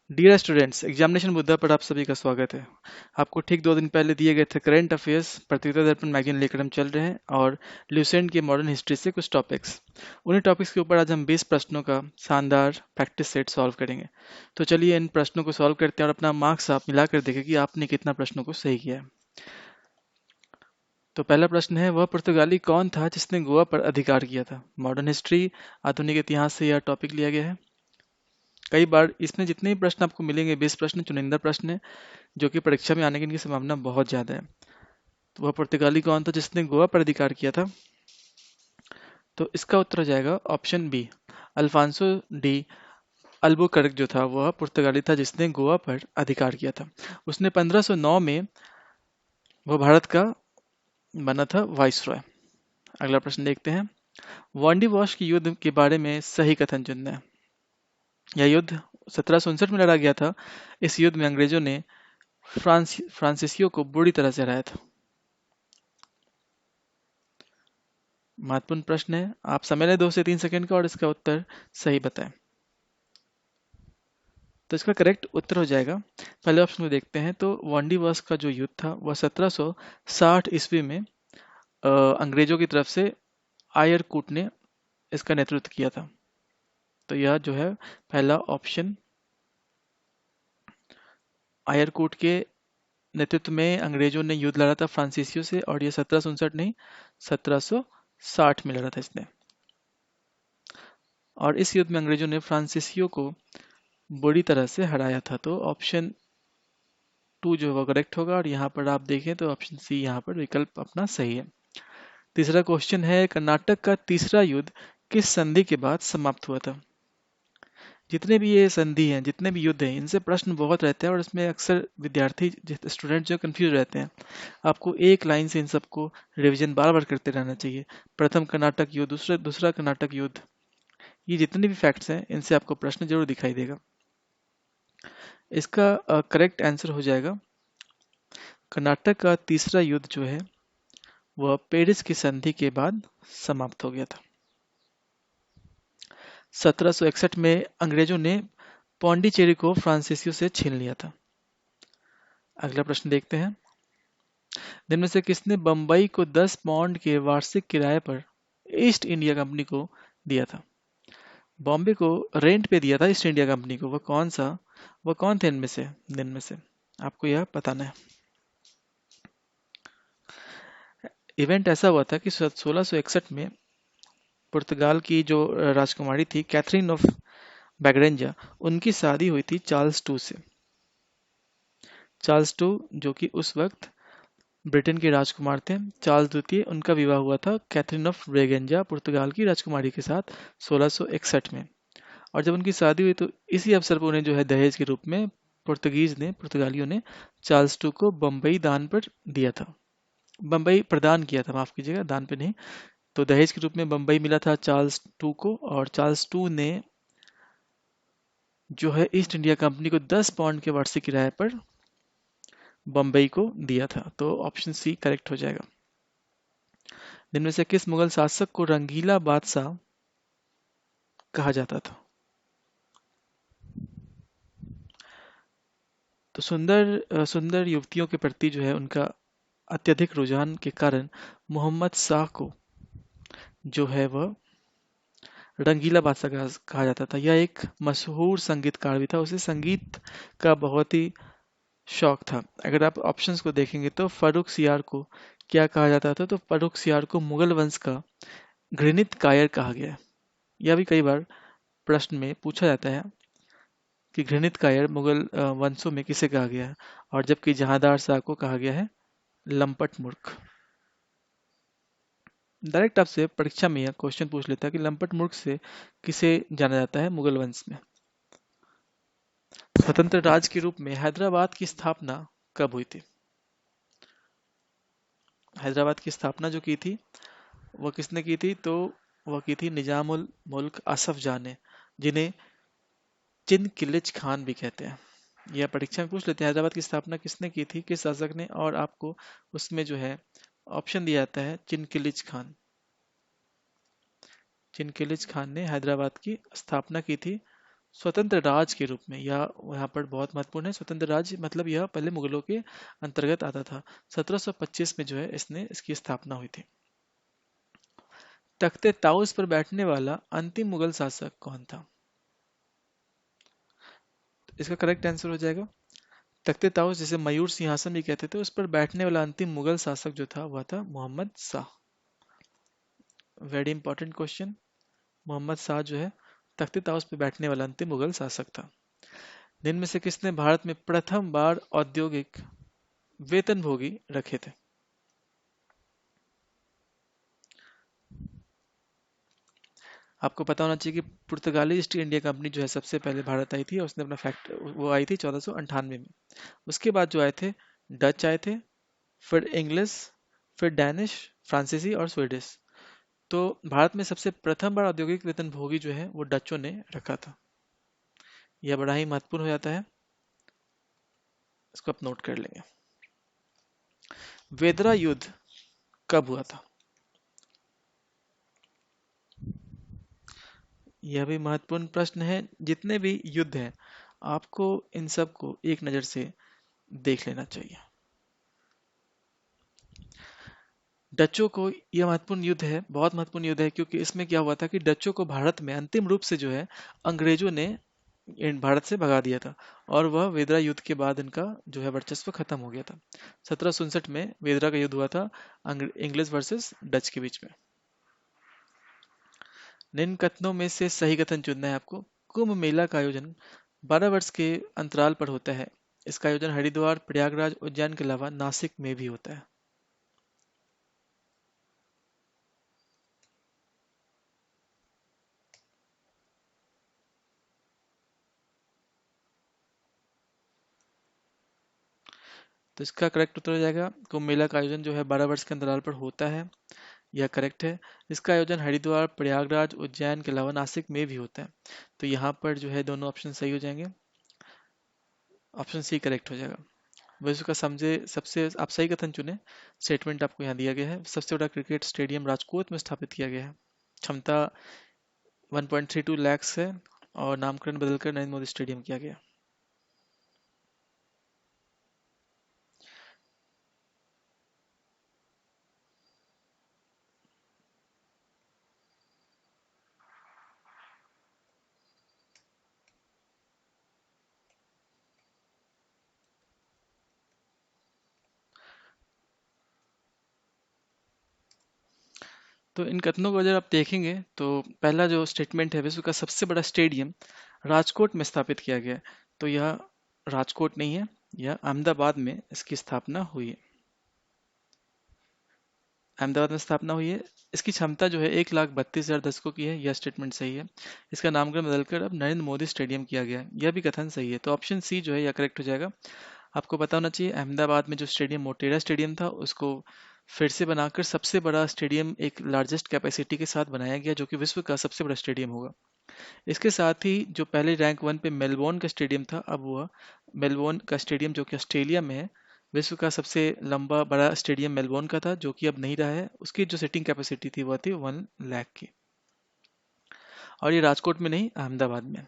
Dear students, examination मुद्दा पर आप सभी का स्वागत है। आपको ठीक 2 दिन पहले दिए गए थे करंट अफेयर्स प्रतियोगिता दर्पण मैगजीन लेकर हम चल रहे हैं और ल्यूसेंट की मॉडर्न हिस्ट्री से कुछ टॉपिक्स। उन्हीं टॉपिक्स के ऊपर आज हम 20 प्रश्नों का शानदार प्रैक्टिस सेट सॉल्व करेंगे। तो चलिए इन प्रश्नों को सॉल्व करते हैं और अपना मार्क्स आप मिलाकर देखें कि आपने कितना प्रश्नों को सही किया है। तो पहला प्रश्न है, वह पुर्तगाली कौन था जिसने गोवा पर अधिकार किया था? मॉडर्न हिस्ट्री आधुनिक इतिहास से यह टॉपिक लिया गया है। कई बार इसमें जितने भी प्रश्न आपको मिलेंगे 20 प्रश्न चुनिंदा प्रश्न है जो कि परीक्षा में आने की इनकी संभावना बहुत ज्यादा है। तो वह पुर्तगाली कौन था जिसने गोवा पर अधिकार किया था? तो इसका उत्तर हो जाएगा option B, Alfonso de Albuquerque जो था वह पुर्तगाली था जिसने गोवा पर अधिकार किया था। उसने 1509 में वह भारत का बना था वाइसरॉय। अगला प्रश्न देखते हैं, वांडी वॉश के युद्ध के बारे में सही कथन चुनना है। यह युद्ध 1759 में लड़ा गया था। इस युद्ध में अंग्रेजों ने फ्रांसीसियों को बुरी तरह से हराया था। महत्वपूर्ण प्रश्न है, आप समय लें 2 से 3 सेकंड का और इसका उत्तर सही बताएं। तो इसका करेक्ट उत्तर हो जाएगा, पहले ऑप्शन में देखते हैं तो वांडीवर्स का जो युद्ध था वह 1760 ईस्वी में अंग्रेजों की तरफ से आयरकूट ने इसका नेतृत्व किया था। तो यह जो है पहला ऑप्शन, आयरकूट के नेतृत्व में अंग्रेजों ने युद्ध लड़ा था फ्रांसीसियों से, और यह 1759 नहीं 1760 में लड़ा था इसने। और इस युद्ध में अंग्रेजों ने फ्रांसीसियों को बुरी तरह से हराया था। तो ऑप्शन 2 जो है वो करेक्ट होगा, और यहाँ पर आप देखें तो ऑप्शन सी यहाँ पर विकल्प अपना सही है। तीसरा क्वेश्चन है, कर्नाटक का तीसरा युद्ध किस संधि के बाद समाप्त हुआ था? जितने भी ये संधि हैं, जितने भी युद्ध हैं, इनसे प्रश्न बहुत रहते हैं और इसमें अक्सर विद्यार्थी स्टूडेंट जो कंफ्यूज रहते हैं। आपको एक लाइन से इन सबको रिवीजन बार बार करते रहना चाहिए। प्रथम कर्नाटक युद्ध, दूसरा दूसरा कर्नाटक युद्ध, ये जितने भी फैक्ट्स हैं इनसे आपको प्रश्न जरूर दिखाई देगा। इसका करेक्ट आंसर हो जाएगा, कर्नाटक का तीसरा युद्ध जो है वह पेरिस की संधि के बाद समाप्त हो गया था। 1761 में अंग्रेजों ने पौंडीचेरी को फ्रांसीसियों से छीन लिया था। अगला प्रश्न देखते हैं, निम्न में से किसने बंबई को 10 पाउंड के वार्षिक किराए पर ईस्ट इंडिया कंपनी को दिया था? बॉम्बे को रेंट पे दिया था ईस्ट इंडिया कंपनी को, वह कौन थे इनमें से, निम्न में से? आपको यह बताना है। इवेंट ऐसा हुआ था कि 1661 में पुर्तगाल की जो राजकुमारी थी कैथरीन ऑफ बैगरेंजा, उनकी शादी हुई थी चार्ल्स टू से। चार्ल्स टू जो कि उस वक्त ब्रिटेन के राजकुमार थे। चार्ल्स द्वितीय, उनका विवाह हुआ था कैथरीन ऑफ ब्रेगेंजा पुर्तगाल की राजकुमारी के साथ 1661 में। और जब उनकी शादी हुई तो इसी अवसर पर उन्हें जो है दहेज के रूप में पुर्तगालियों ने चार्ल्स टू को बम्बई दान पर दिया था। बम्बई प्रदान किया था, माफ कीजिएगा, दान पे नहीं। तो दहेज के रूप में बम्बई मिला था चार्ल्स टू को, और चार्ल्स टू ने जो है ईस्ट इंडिया कंपनी को 10 पाउंड के वार्षिक किराए पर बम्बई को दिया था। तो ऑप्शन सी करेक्ट हो जाएगा। जिनमें से किस मुगल शासक को रंगीला बादशाह कहा जाता था? तो सुंदर युवतियों के प्रति जो है उनका अत्यधिक रुझान के कारण मोहम्मद शाह को जो है वह रंगीला बादशाह कहा जाता था। यह एक मशहूर संगीतकार भी था, उसे संगीत का बहुत ही शौक था। अगर आप ऑप्शंस को देखेंगे तो फर्रुख सियार को क्या कहा जाता था? तो फर्रुख सियार को मुगल वंश का घृणित कायर कहा गया है। यह भी कई बार प्रश्न में पूछा जाता है कि घृणित कायर मुगल वंशों में किसे कहा गया है, और जबकि जहांदार शाह को कहा गया है लंपट मूर्ख। डायरेक्ट आपसे परीक्षा में यह क्वेश्चन पूछ लेता है कि लंपट मूर्ख से किसे जाना जाता है मुगल वंश में? स्वतंत्र राज्य के रूप में हैदराबाद की स्थापना कब हुई थी? हैदराबाद की स्थापना जो की थी वह किसने की थी? तो वह की थी निजामुल मुल्क असफ जाह ने, जिन्हें चिनकिलिच खान भी कहते हैं। यह परीक्षा में पूछ लेते हैं हैदराबाद की स्थापना किसने की थी, किस शासक ने, और आपको उसमें जो है ऑप्शन दिया जाता है चिनकिलिच खान। चिनकिलिच खान ने हैदराबाद की स्थापना की थी स्वतंत्र राज्य के रूप में, या यहाँ पर बहुत महत्वपूर्ण है, स्वतंत्र राज्य मतलब यह पहले मुगलों के अंतर्गत आता था। 1725 में जो है इसने इसकी स्थापना हुई थी। तख्ते ताउस पर बैठने वाला अंतिम मुगल शासक कौन था? इसका करेक्ट आंसर हो जाएगा तख्ते ताउस, जिसे मयूर सिंहासन भी कहते थे, उस पर बैठने वाला अंतिम मुगल शासक जो था वह था Mohammad Shah. Very important question. Mohammad Shah जो है तख्ते ताउस पर बैठने वाला अंतिम मुगल शासक था। निम्न में से किसने भारत में प्रथम बार औद्योगिक वेतनभोगी रखे थे? आपको पता होना चाहिए कि पुर्तगाली ईस्ट इंडिया कंपनी जो है सबसे पहले भारत आई थी, और उसने अपना फैक्ट वो आई थी 1498 में। उसके बाद जो आए थे डच आए थे, फिर इंग्लिश, फिर डैनिश, फ्रांसीसी और स्वीडिश। तो भारत में सबसे प्रथम बार औद्योगिक वेतनभोगी जो है वो डचों ने रखा था। यह बड़ा ही महत्वपूर्ण हो जाता है, इसको आप नोट कर लेंगे। वेदरा युद्ध कब हुआ था? यह भी महत्वपूर्ण प्रश्न है। जितने भी युद्ध हैं आपको इन सब को एक नज़र से देख लेना चाहिए। डचों को, यह महत्वपूर्ण युद्ध है, बहुत महत्वपूर्ण युद्ध है, क्योंकि इसमें क्या हुआ था कि डचों को भारत में अंतिम रूप से जो है अंग्रेजों ने भारत से भगा दिया था, और वह वेदरा युद्ध के बाद इनका जो है वर्चस्व खत्म हो गया था। 1767 में वेदरा का युद्ध हुआ था इंग्लिश वर्सेस डच के बीच में। निम्न कथनों में से सही कथन चुनना है आपको। कुंभ मेला का आयोजन 12 वर्ष के अंतराल पर होता है। इसका आयोजन हरिद्वार, प्रयागराज, उज्जैन के अलावा नासिक में भी होता है। तो इसका करेक्ट उत्तर हो जाएगा कुंभ मेला का आयोजन जो है 12 वर्ष के अंतराल पर होता है। यह करेक्ट है। इसका आयोजन हरिद्वार, प्रयागराज, उज्जैन के अलावा नासिक में भी होता है। तो यहाँ पर जो है दोनों ऑप्शन सही हो जाएंगे। ऑप्शन सी करेक्ट हो जाएगा। विश्व का समझे सबसे, आप सही कथन चुने। स्टेटमेंट आपको यहाँ दिया गया है। सबसे बड़ा क्रिकेट स्टेडियम राजकोट में स्थापित किया गया है। क्षमता 1.32 लाख है, और नामकरण बदलकर नरेंद्र मोदी स्टेडियम किया गया। तो इन कथनों को अगर आप देखेंगे तो पहला जो स्टेटमेंट है, विश्व का सबसे बड़ा स्टेडियम राजकोट में स्थापित किया गया है। तो यह राजकोट नहीं है, यह अहमदाबाद में इसकी स्थापना हुई है। अहमदाबाद में स्थापना हुई है। इसकी क्षमता जो है 1,32,000 दर्शकों की है। यह स्टेटमेंट सही है। इसका नामकरण बदलकर अब नरेंद्र मोदी स्टेडियम किया गया है। यह भी कथन सही है। तो ऑप्शन सी जो है यह करेक्ट हो जाएगा। आपको पता होना चाहिए अहमदाबाद में जो स्टेडियम मोटेरा स्टेडियम था उसको फिर से बनाकर सबसे बड़ा स्टेडियम, एक लार्जेस्ट कैपेसिटी के साथ बनाया गया, जो कि विश्व का सबसे बड़ा स्टेडियम होगा। इसके साथ ही जो पहले रैंक 1 पे मेलबोर्न का स्टेडियम था, अब वह मेलबोर्न का स्टेडियम जो कि ऑस्ट्रेलिया में है, विश्व का सबसे लंबा बड़ा स्टेडियम मेलबोर्न का था, जो कि अब नहीं रहा है। उसकी जो सीटिंग कैपेसिटी थी वह थी 1 लाख की। और ये राजकोट में नहीं, अहमदाबाद में।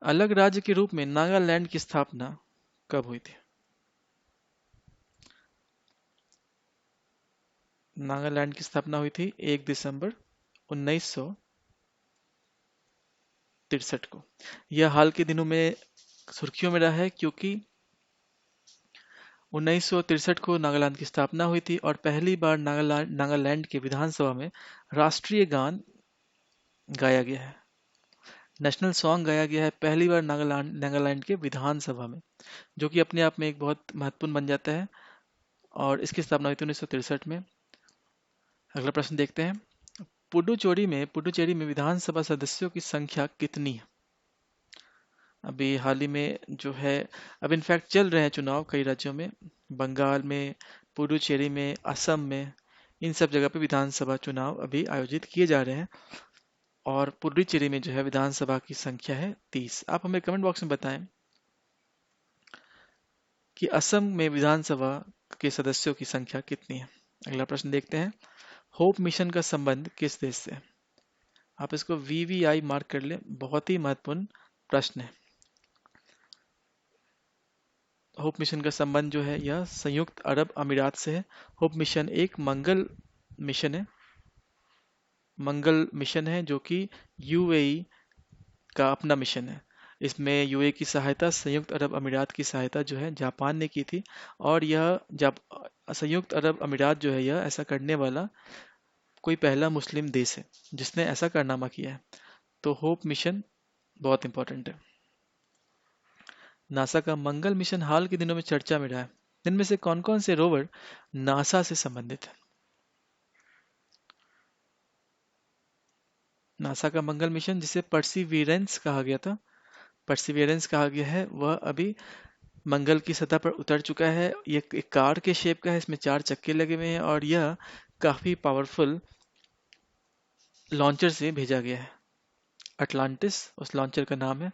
अलग राज्य के रूप में नागालैंड की स्थापना कब हुई थी? नागालैंड की स्थापना हुई थी 1 दिसंबर 1963 को। यह हाल के दिनों में सुर्खियों में रहा है, क्योंकि 1963 को नागालैंड की स्थापना हुई थी, और पहली बार नागालैंड के विधानसभा में राष्ट्रीय गान गाया गया है। नेशनल सॉन्ग गाया गया है पहली बार नागालैंड के विधानसभा में, जो कि अपने आप में एक बहुत महत्वपूर्ण बन जाता है। और इसकी स्थापना हुई थी 1963 में। अगला प्रश्न देखते हैं। पुडुचेरी में विधानसभा सदस्यों की संख्या कितनी है? अभी हाल ही में जो है, अब इनफैक्ट चल रहे हैं चुनाव कई राज्यों में, बंगाल में, पुडुचेरी में, असम में, इन सब जगह पे विधानसभा चुनाव अभी आयोजित किए जा रहे हैं। और पुडुचेरी में जो है विधानसभा की संख्या है 30। आप हमें कमेंट बॉक्स में बताएं कि असम में विधानसभा के सदस्यों की संख्या कितनी है। अगला प्रश्न देखते हैं। होप मिशन का संबंध किस देश से है? आप इसको VVI मार्क कर लें, बहुत ही महत्वपूर्ण प्रश्न है। होप मिशन का संबंध जो है यह संयुक्त अरब अमीरात से है। होप मिशन एक मिशन है मंगल मिशन है जो कि यूएई का अपना मिशन है। इसमें यूएई की सहायता, संयुक्त अरब अमीरात की सहायता जो है जापान ने की थी। और यह जब संयुक्त अरब अमीरात जो है यह ऐसा करने वाला कोई पहला मुस्लिम देश है जिसने ऐसा कारनामा किया है। तो होप मिशन बहुत इंपॉर्टेंट है। नासा का मंगल मिशन हाल के दिनों में चर्चा में रहा है। इनमें से कौन कौन से रोवर नासा से संबंधित है? नासा का मंगल मिशन जिसे परसिवियरेंस कहा गया था, परसिवियरेंस कहा गया है, वह अभी मंगल की सतह पर उतर चुका है। ये एक कार के शेप का है, इसमें 4 चक्के लगे हुए हैं और यह काफी पावरफुल लॉन्चर से भेजा गया है। अटलांटिस उस लॉन्चर का नाम है।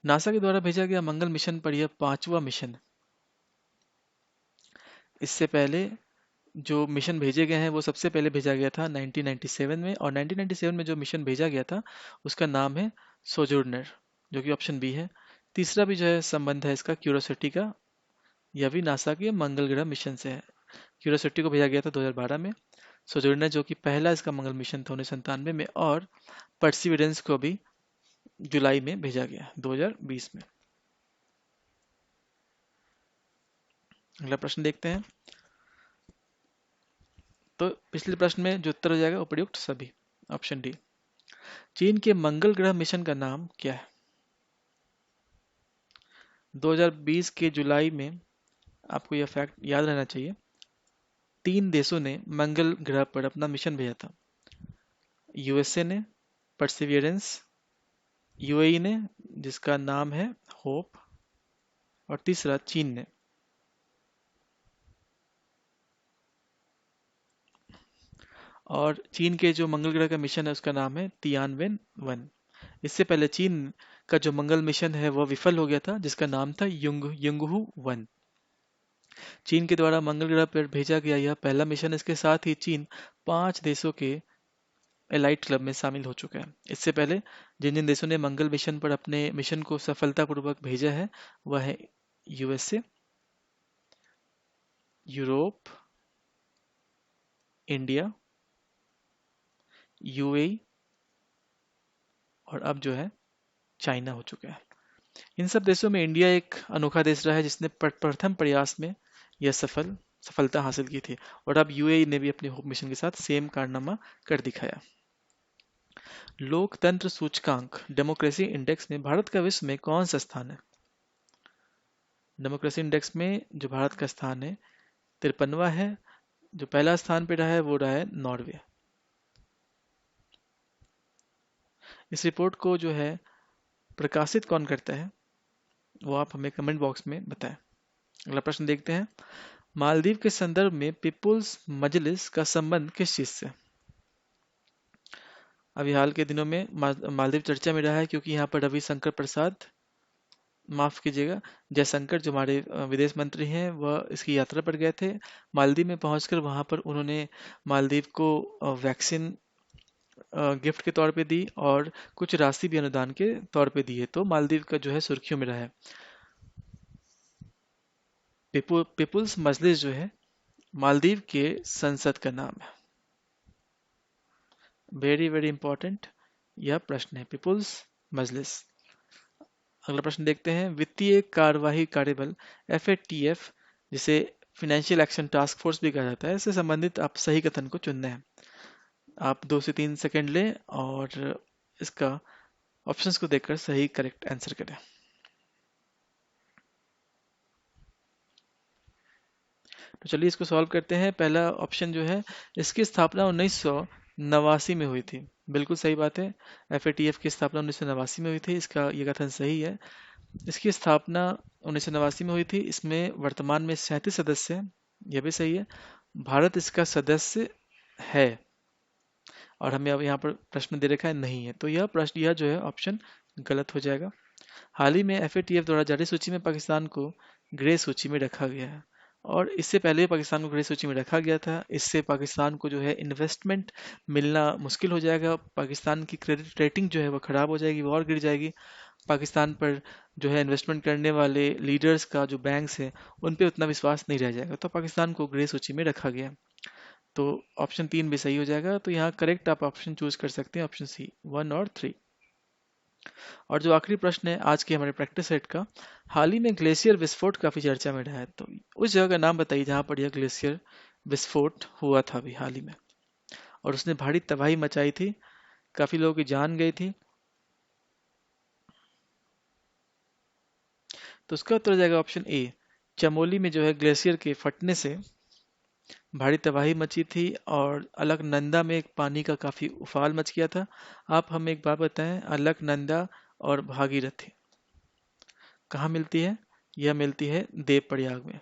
नासा के द्वारा भेजा गया मंगल मिशन पर यह 5वां मिशन है। इससे पहले जो मिशन भेजे गए हैं वो सबसे पहले भेजा गया था 1997 में, और 1997 में जो मिशन भेजा गया था उसका नाम है सोजोर्नर, जो कि ऑप्शन बी है। तीसरा भी जो है संबंध है इसका क्यूरोसिटी का, यह भी नासा के मंगल ग्रह मिशन से है। क्यूरोसिटी को भेजा गया था 2012 में, सोजोर्नर जो कि पहला इसका मंगल मिशन था 1997 में, और परसिविडेंस को भी जुलाई में भेजा गया 2020 में। अगला प्रश्न देखते हैं। तो पिछले प्रश्न में जो उत्तर हो जाएगा उपयुक्त सभी, ऑप्शन डी। चीन के मंगल ग्रह मिशन का नाम क्या है? 2020 के जुलाई में, आपको यह फैक्ट याद रहना चाहिए, 3 देशों ने मंगल ग्रह पर अपना मिशन भेजा था। यूएसए ने परसिवियरेंस, यूएई ने जिसका नाम है होप, और तीसरा चीन ने। और चीन के जो मंगल ग्रह का मिशन है उसका नाम है तियानवेन 1। इससे पहले चीन का जो मंगल मिशन है वह विफल हो गया था, जिसका नाम था युंगहू 1। चीन के द्वारा मंगल ग्रह पर भेजा गया यह पहला मिशन है। इसके साथ ही चीन 5 देशों के एलाइट क्लब में शामिल हो चुका है। इससे पहले जिन जिन देशों ने मंगल मिशन पर अपने मिशन को सफलतापूर्वक भेजा है वह है यूएसए, यूरोप, इंडिया, यूएई, और अब जो है चाइना हो चुका है। इन सब देशों में इंडिया एक अनोखा देश रहा है जिसने प्रथम प्रयास में यह सफलता हासिल की थी, और अब यूएई ने भी अपने होप मिशन के साथ सेम कारनामा कर दिखाया। लोकतंत्र सूचकांक डेमोक्रेसी इंडेक्स में भारत का विश्व में कौन सा स्थान है? डेमोक्रेसी इंडेक्स में जो भारत का स्थान है 53वां है। जो पहला स्थान पे रहा है वो रहा है नॉर्वे। इस रिपोर्ट को जो है प्रकाशित कौन करता है वो आप हमें कमेंट बॉक्स में बताएं। अगला प्रश्न देखते हैं। मालदीव के संदर्भ में पीपुल्स मजलिस का संबंध किस चीज से? अभी हाल के दिनों में मालदीव चर्चा में रहा है क्योंकि यहाँ पर रविशंकर प्रसाद, माफ कीजिएगा, जयशंकर जो हमारे विदेश मंत्री हैं वह इसकी यात्रा पर गए थे। मालदीव में पहुंचकर वहां पर उन्होंने मालदीव को वैक्सीन गिफ्ट के तौर पे दी और कुछ राशि भी अनुदान के तौर पे दी है। तो मालदीव का जो है सुर्खियों में रहा है। पीपुल्स मजलिस जो है मालदीव के संसद का नाम है। वेरी वेरी इंपॉर्टेंट यह प्रश्न है, पीपुल्स मजलिस। अगला प्रश्न देखते हैं। वित्तीय कार्यवाही कार्यबल FATF, जिसे फाइनेंशियल एक्शन टास्क फोर्स भी कहा जाता है, इससे संबंधित आप सही कथन को चुनना है। आप 2 से 3 सेकंड लें और इसका ऑप्शंस को देखकर सही करेक्ट आंसर करें। तो चलिए इसको सॉल्व करते हैं। पहला ऑप्शन जो है, इसकी स्थापना 1989 में हुई थी। बिल्कुल सही बात है, FATF की स्थापना 1989 में हुई थी, इसका ये कथन सही है। इसकी स्थापना 1989 में हुई थी। इसमें वर्तमान में 37 सदस्य हैं, यह भी सही है। भारत इसका सदस्य है, और हमें अब यहाँ पर प्रश्न दे रखा है नहीं है, तो यह प्रश्न यह जो है ऑप्शन गलत हो जाएगा। हाल ही में FATF द्वारा जारी सूची में पाकिस्तान को ग्रे सूची में रखा गया है, और इससे पहले पाकिस्तान को ग्रे सूची में रखा गया था। इससे पाकिस्तान को जो है इन्वेस्टमेंट मिलना मुश्किल हो जाएगा, पाकिस्तान की क्रेडिट रेटिंग जो है वो ख़राब हो जाएगी, वो और गिर जाएगी। पाकिस्तान पर जो है इन्वेस्टमेंट करने वाले लीडर्स का जो बैंक्स है उन पे उतना विश्वास नहीं रह जाएगा, तो पाकिस्तान को ग्रे सूची में रखा गया। तो ऑप्शन 3 भी सही हो जाएगा। तो यहाँ करेक्ट आप ऑप्शन चूज कर सकते हैं, ऑप्शन सी 1 और 3। और जो आखिरी प्रश्न है आज के हमारे प्रैक्टिस सेट का, हाल ही में ग्लेशियर विस्फोट काफी चर्चा में रहा है, तो उस जगह का नाम बताइए जहां पर यह ग्लेशियर विस्फोट हुआ था अभी हाल ही में, और उसने भारी तबाही मचाई थी, काफी लोगों की जान गई थी। तो उसका उत्तर हो जाएगा ऑप्शन ए, चमोली में जो है ग्लेशियर के फटने से भारी तबाही मची थी, और अलकनंदा में एक पानी का काफी उफाल मच गया था। आप हमें एक बात बताएं, अलकनंदा और भागीरथी कहाँ मिलती है? यह मिलती है देवप्रयाग में।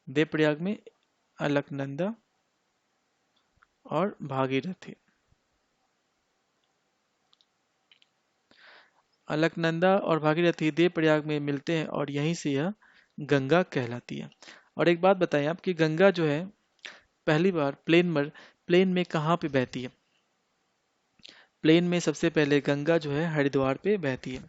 देवप्रयाग में अलकनंदा और भागीरथी, अलकनंदा और भागीरथी देवप्रयाग में मिलते हैं और यहीं से यह गंगा कहलाती है। और एक बात बताएं आप कि गंगा जो है पहली बार प्लेन में कहाँ पे बहती है? प्लेन में सबसे पहले गंगा जो है हरिद्वार पे बहती है,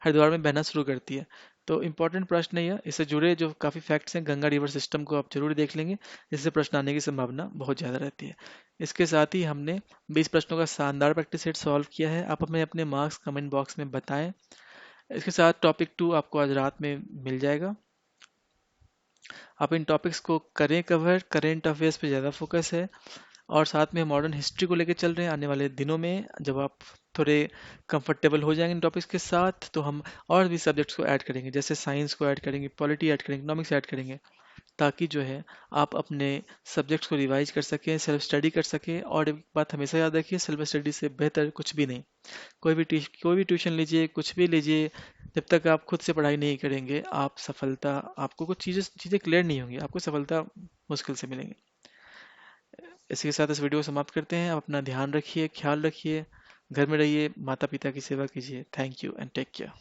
हरिद्वार में बहना शुरू करती है। तो इम्पोर्टेंट प्रश्न है यह, इससे जुड़े जो काफ़ी फैक्ट्स हैं गंगा रिवर सिस्टम को आप जरूर देख लेंगे, जिससे प्रश्न आने की संभावना बहुत ज़्यादा रहती है। इसके साथ ही हमने 20 प्रश्नों का शानदार प्रैक्टिस सेट सॉल्व किया है। आप हमें अपने मार्क्स कमेंट बॉक्स में बताएं। इसके साथ टॉपिक 2 आपको आज रात में मिल जाएगा। आप इन टॉपिक्स को करें कवर, करेंट अफेयर्स पे ज़्यादा फोकस है, और साथ में मॉडर्न हिस्ट्री को लेकर चल रहे हैं। आने वाले दिनों में जब आप थोड़े कंफर्टेबल हो जाएंगे इन टॉपिक्स के साथ, तो हम और भी सब्जेक्ट्स को ऐड करेंगे, जैसे साइंस को ऐड करेंगे, पॉलिटी ऐड करेंगे, इकोनॉमिक्स ऐड करेंगे, ताकि जो है आप अपने सब्जेक्ट्स को रिवाइज कर सकें, सेल्फ स्टडी कर सकें। और एक बात हमेशा याद रखिए, सेल्फ स्टडी से बेहतर कुछ भी नहीं। कोई भी ट्यूशन लीजिए, कुछ भी लीजिए, जब तक आप खुद से पढ़ाई नहीं करेंगे, आप सफलता आपको कुछ चीज़ें क्लियर नहीं होंगी, आपको सफलता मुश्किल से मिलेंगी। इसी के साथ इस वीडियो को समाप्त करते हैं। आप अपना ध्यान रखिए, ख्याल रखिए, घर में रहिए, माता पिता की सेवा कीजिए। Thank you and take care.